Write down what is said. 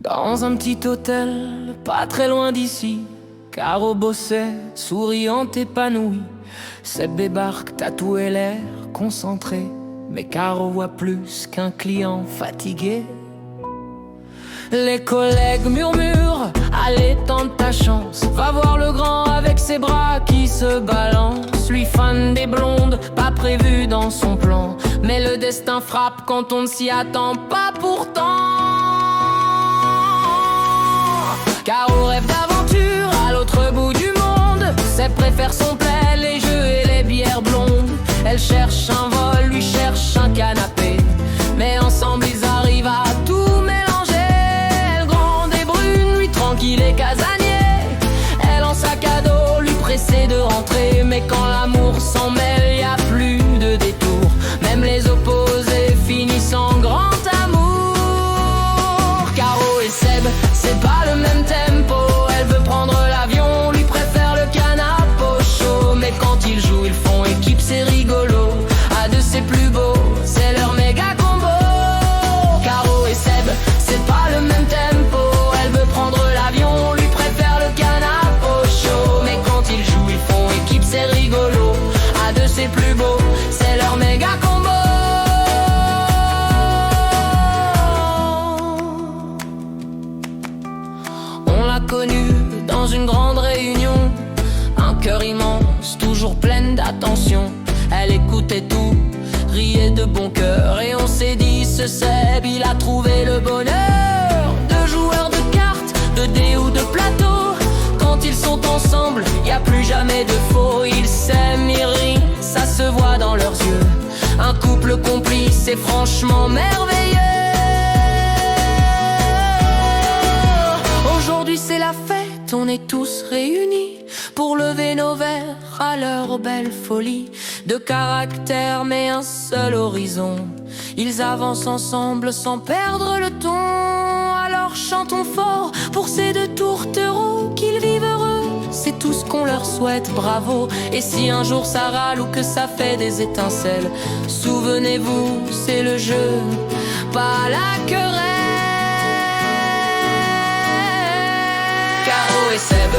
Dans un petit hôtel, pas très loin d'ici, Caro bossait, souriante, épanouie. Seb débarque, tatoué, l'air concentré, mais Caro voit plus qu'un client fatigué. Les collègues murmurent, allez tente ta chance, va voir le grand avec ses bras qui se balancent. Lui fan des blondes, pas prévu dans son plan, mais le destin frappe quand on ne s'y attend pas pourtant. Caro rêve d'aventure à l'autre bout du monde, Seb préfère son plaid, les jeux et les bières blondes. Elle cherche un vol, lui cherche un canapé, mais ensemble ils arrivent à tout mélanger. Elle grande et brune, lui tranquille et casanier. Elle en sac à dos, lui pressée de rentrer, mais quand l'amour s'en mêle, y a plus de détour. Même les opposés finissent en grand amour. Caro et Seb, c'est pas le même tempo. Elle veut prendre l'avion, lui préfère le canapé au chaud. Mais quand ils jouent, ils font équipe, c'est rigolo. À deux c'est plus beau, c'est leur méga combo. Caro et Seb, c'est pas le même tempo. Elle veut prendre l'avion, lui préfère le canapé au chaud. Mais quand ils jouent, ils font équipe, c'est rigolo. À deux c'est plus beau, c'est leur méga combo. On l'a connue dans une grande réunion, un cœur immense, toujours pleine d'attention. Elle écoutait tout, riait de bon cœur, et on s'est dit, ce Seb, il a trouvé le bonheur. De joueurs de cartes, de dés ou de plateau, quand ils sont ensemble, y a plus jamais de faux. Ils s'aiment, ils rient, ça se voit dans leurs yeux. Un couple complice, c'est franchement merveilleux. Aujourd'hui c'est la fête, on est tous réunis pour lever nos verres à leur belle folie. De caractère mais un seul horizon, ils avancent ensemble sans perdre le ton. Alors chantons fort pour ces deux tourtereaux, qu'ils vivent heureux, c'est tout ce qu'on leur souhaite, bravo. Et si un jour ça râle ou que ça fait des étincelles, souvenez-vous, c'est le jeu, pas la querelle. Caro et Seb,